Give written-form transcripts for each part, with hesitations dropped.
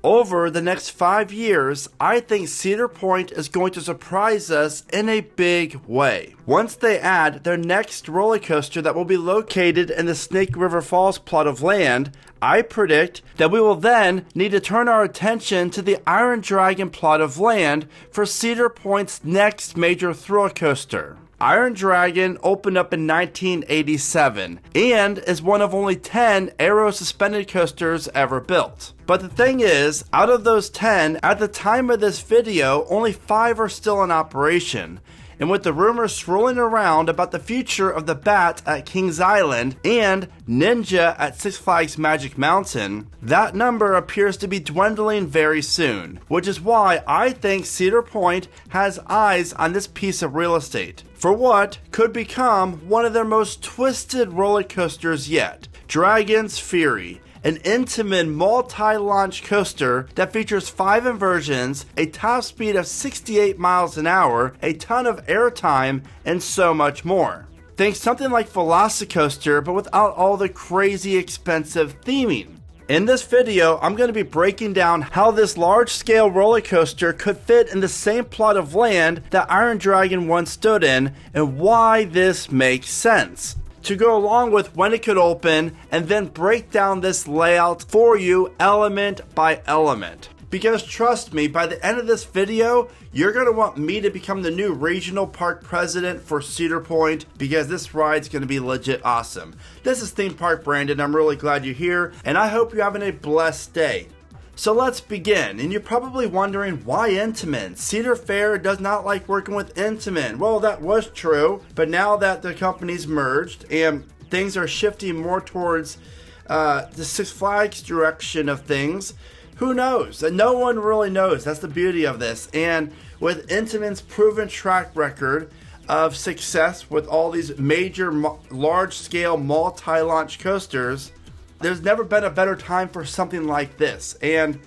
Over the next 5 years, I think Cedar Point is going to surprise us in a big way. Once they add their next roller coaster that will be located in the Snake River Falls plot of land, I predict that we will then need to turn our attention to the Iron Dragon plot of land for Cedar Point's next major thrill coaster. Iron Dragon opened up in 1987 and is one of only 10 aero suspended coasters ever built. But the thing is, out of those 10, at the time of this video, only 5 are still in operation. And with the rumors swirling around about the future of the Bat at Kings Island and Ninja at Six Flags Magic Mountain, that number appears to be dwindling very soon, which is why I think Cedar Point has eyes on this piece of real estate for what could become one of their most twisted roller coasters yet, Dragon's Fury. An Intamin multi-launch coaster that features 5 inversions, a top speed of 68 miles an hour, a ton of airtime, and so much more. Think something like Velocicoaster, but without all the crazy expensive theming. In this video, I'm going to be breaking down how this large-scale roller coaster could fit in the same plot of land that Iron Dragon once stood in, and why this makes sense. To go along with when it could open, and then break down this layout for you element by element. Because trust me, by the end of this video, you're going to want me to become the new regional park president for Cedar Point, because this ride's going to be legit awesome. This is Theme Park Brandon. I'm really glad you're here, and I hope you're having a blessed day. So let's begin, and you're probably wondering why Intamin? Cedar Fair does not like working with Intamin. Well, that was true, but now that the companies merged and things are shifting more towards the Six Flags direction of things, who knows? And no one really knows. That's the beauty of this. And with Intamin's proven track record of success with all these major large-scale multi-launch coasters, there's never been a better time for something like this. And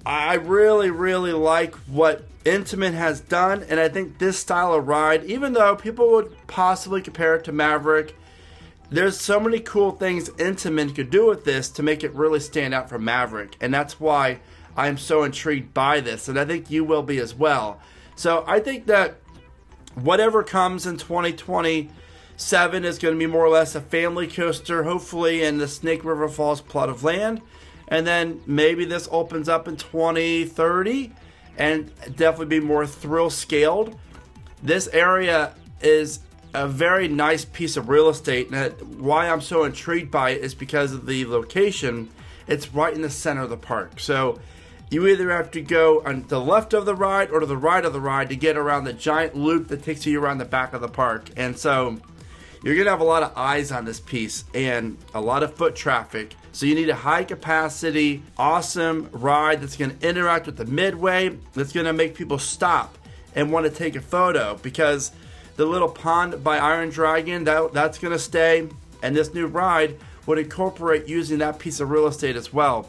I really like what Intamin has done, and I think this style of ride, even though people would possibly compare it to Maverick, there's so many cool things Intamin could do with this to make it really stand out from Maverick, and that's why I'm so intrigued by this, and I think you will be as well. So I think that whatever comes in 2027 is going to be more or less a family coaster, hopefully in the Snake River Falls plot of land. And then maybe this opens up in 2030 and definitely be more thrill scaled. This area is a very nice piece of real estate, and why I'm so intrigued by it is because of the location. It's right in the center of the park. So you either have to go on the left of the ride or to the right of the ride to get around the giant loop that takes you around the back of the park. And so you're going to have a lot of eyes on this piece and a lot of foot traffic. So you need a high capacity, awesome ride that's going to interact with the midway, that's going to make people stop and want to take a photo, because the little pond by Iron Dragon, that's going to stay, and this new ride would incorporate using that piece of real estate as well.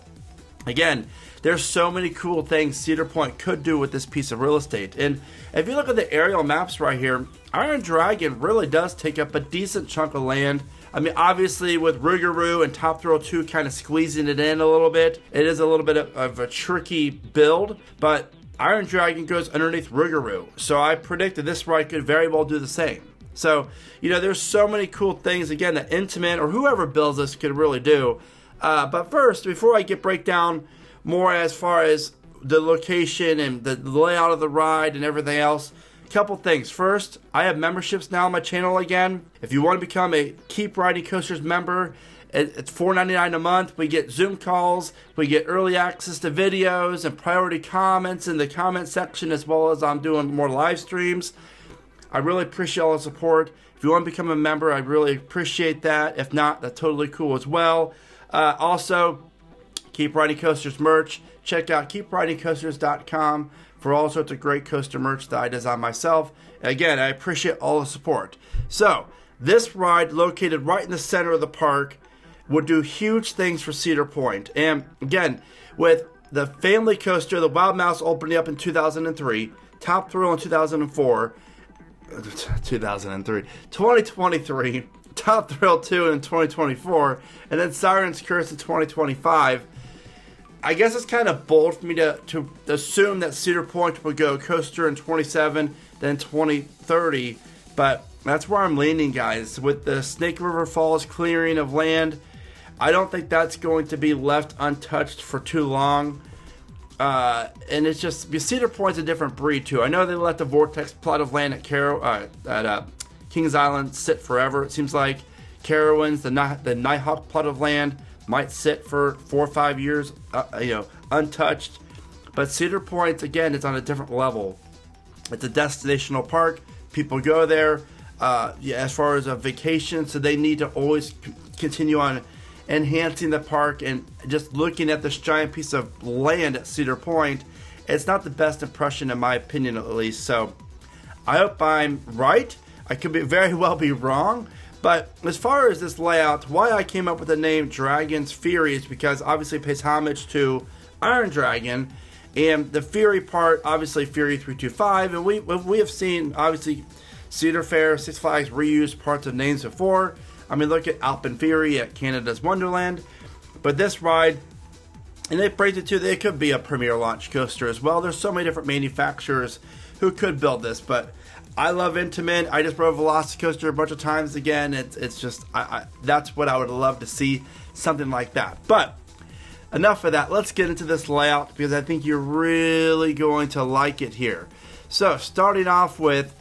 Again, there's so many cool things Cedar Point could do with this piece of real estate. And if you look at the aerial maps right here, Iron Dragon really does take up a decent chunk of land. I mean, obviously with Rougarou and Top Thrill 2 kind of squeezing it in a little bit, it is a little bit of a tricky build, but Iron Dragon goes underneath Rougarou. So I predict that this ride could very well do the same. So, you know, there's so many cool things, again, that Intamin or whoever builds this could really do. But first, before I break down more as far as the location and the layout of the ride and everything else, a couple things. First, I have memberships now on my channel again. If you want to become a Keep Riding Coasters member, it's $4.99 a month. We get Zoom calls, we get early access to videos and priority comments in the comment section, as well as I'm doing more live streams. I really appreciate all the support. If you want to become a member, I really appreciate that. If not, that's totally cool as well. Also, Keep Riding Coasters merch. Check out keepridingcoasters.com for all sorts of great coaster merch that I design myself. Again, I appreciate all the support. So, this ride, located right in the center of the park, would do huge things for Cedar Point. And again, with the family coaster, the Wild Mouse opening up in 2003, Top Thrill in 2004, 2023, Top Thrill 2 in 2024, and then Siren's Curse in 2025. I guess it's kind of bold for me to assume that Cedar Point will go coaster in 27, then 2030, but that's where I'm leaning, guys. With the Snake River Falls clearing of land, I don't think that's going to be left untouched for too long. And it's just, Cedar Point's a different breed too. I know they let the Vortex plot of land at Kings Island sit forever. It seems like Carowinds, the Nighthawk plot of land, might sit for 4 or 5 years, untouched. But Cedar Point, again, it's on a different level. It's a destinational park. People go there as far as a vacation, so they need to always continue on enhancing the park. And just looking at this giant piece of land at Cedar Point, it's not the best impression in my opinion, at least. So I hope I'm right. I could very well be wrong. But as far as this layout, why I came up with the name Dragon's Fury is because obviously it pays homage to Iron Dragon, and the Fury part, obviously Fury 325, and we have seen obviously Cedar Fair, Six Flags reuse parts of names before. I mean, look at Alpine Fury at Canada's Wonderland. But this ride, and they praised it too, it could be a premier launch coaster as well. There's so many different manufacturers who could build this, but I love Intamin. I just rode Velocicoaster a bunch of times again. It's just, that's what I would love to see, something like that. But enough of that. Let's get into this layout because I think you're really going to like it here. So starting off with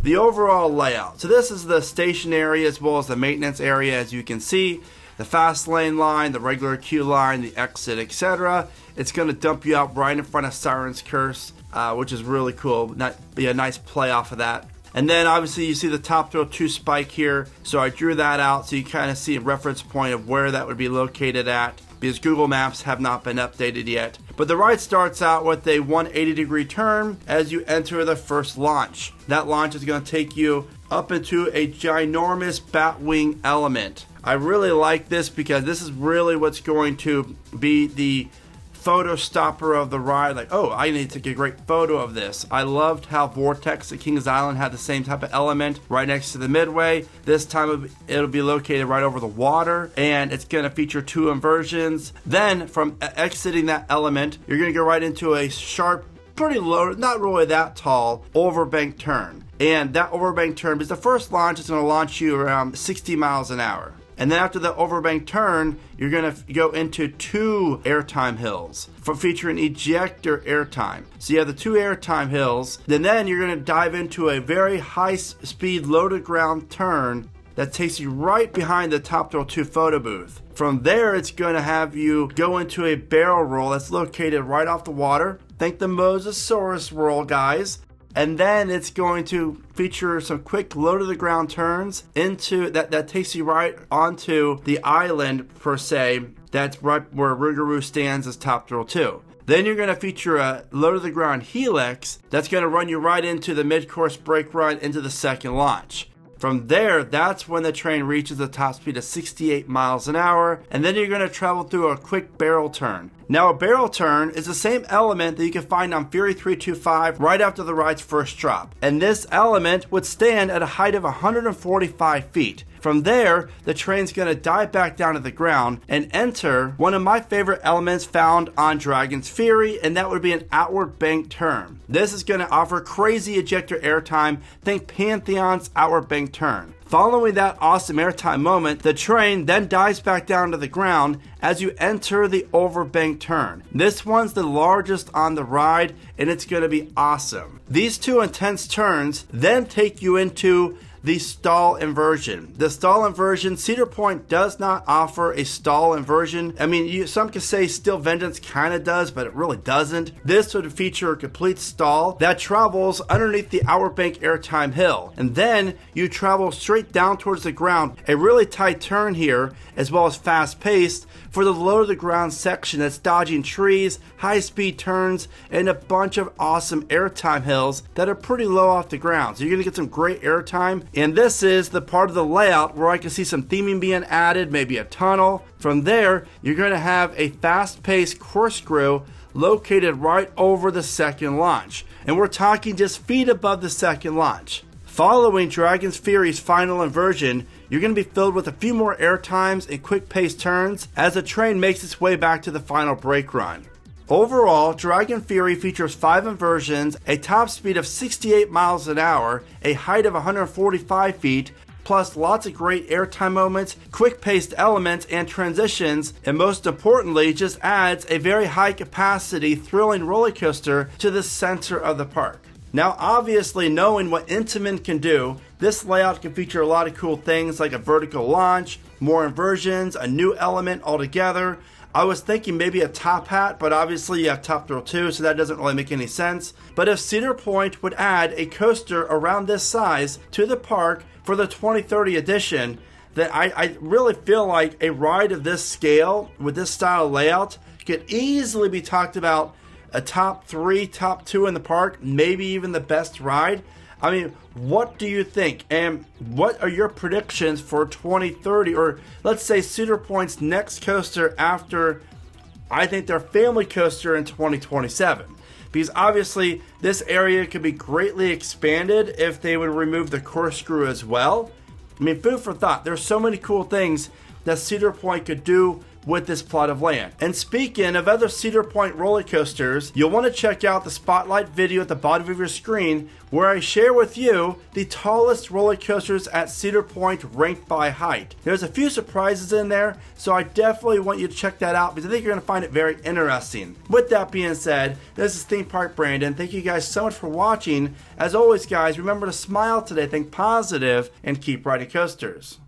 the overall layout. So this is the station area as well as the maintenance area. As you can see, the fast lane line, the regular queue line, the exit, etc. It's going to dump you out right in front of Siren's Curse, which is really cool. Be a nice play off of that. And then obviously you see the Top Thrill 2 spike here. So I drew that out so you kind of see a reference point of where that would be located at, because Google Maps have not been updated yet. But the ride starts out with a 180-degree turn as you enter the first launch. That launch is going to take you up into a ginormous Batwing element. I really like this because this is really what's going to be the photo stopper of the ride. Like, oh, I need to take a great photo of this. I loved how Vortex at Kings Island had the same type of element right next to the midway. This time it'll be located right over the water, and it's going to feature 2 inversions. Then from exiting that element, you're going to go right into a sharp, pretty low, not really that tall, overbank turn. And that overbank turn, because the first launch is going to launch you around 60 miles an hour. And then after the overbank turn, you're going to go into 2 airtime hills featuring ejector airtime. So you have the 2 airtime hills. Then you're going to dive into a very high-speed, low-to-ground turn that takes you right behind the Top Thrill 2 photo booth. From there, it's going to have you go into a barrel roll that's located right off the water. Think the Mosasaurus roll, guys. And then it's going to feature some quick low-to-the-ground turns into that takes you right onto the island, per se. That's right where Rougarou stands as Top Thrill 2. Then you're going to feature a low-to-the-ground helix that's going to run you right into the mid-course brake run into the second launch. From there, that's when the train reaches the top speed of 68 miles an hour, and then you're going to travel through a quick barrel turn. Now, a barrel turn is the same element that you can find on Fury 325 right after the ride's first drop. And this element would stand at a height of 145 feet. From there, the train's going to dive back down to the ground and enter one of my favorite elements found on Dragon's Fury, and that would be an outward bank turn. This is going to offer crazy ejector airtime. Think Pantheon's outward bank turn. Following that awesome airtime moment, the train then dives back down to the ground as you enter the overbank turn. This one's the largest on the ride, and it's going to be awesome. These 2 intense turns then take you into the stall inversion. The stall inversion, Cedar Point does not offer a stall inversion. I mean, some could say Steel Vengeance kind of does, but it really doesn't. This would feature a complete stall that travels underneath the Outward Bank airtime hill. And then you travel straight down towards the ground. A really tight turn here, as well as fast paced, for the low to the ground section that's dodging trees, high speed turns, and a bunch of awesome airtime hills that are pretty low off the ground. So you're going to get some great airtime. And this is the part of the layout where I can see some theming being added, maybe a tunnel. From there, you're going to have a fast-paced corkscrew located right over the second launch. And we're talking just feet above the second launch. Following Dragon's Fury's final inversion, you're going to be filled with a few more air times and quick-paced turns as the train makes its way back to the final brake run. Overall, Dragon Fury features 5 inversions, a top speed of 68 miles an hour, a height of 145 feet, plus lots of great airtime moments, quick-paced elements and transitions, and most importantly, just adds a very high-capacity, thrilling roller coaster to the center of the park. Now, obviously, knowing what Intamin can do, this layout can feature a lot of cool things like a vertical launch, more inversions, a new element altogether. I was thinking maybe a top hat, but obviously you have Top Thrill 2, so that doesn't really make any sense. But if Cedar Point would add a coaster around this size to the park for the 2030 edition, then I really feel like a ride of this scale with this style layout could easily be talked about a top 3, top 2 in the park, maybe even the best ride. I mean, what do you think? And what are your predictions for 2030? Or let's say Cedar Point's next coaster after, I think, their family coaster in 2027. Because obviously this area could be greatly expanded if they would remove the corkscrew as well. I mean, food for thought. There's so many cool things that Cedar Point could do with this plot of land. And speaking of other Cedar Point roller coasters, you'll want to check out the spotlight video at the bottom of your screen where I share with you the tallest roller coasters at Cedar Point ranked by height. There's a few surprises in there, so I definitely want you to check that out because I think you're going to find it very interesting. With that being said, this is Theme Park Brandon. Thank you guys so much for watching. As always, guys, remember to smile today, think positive, and keep riding coasters.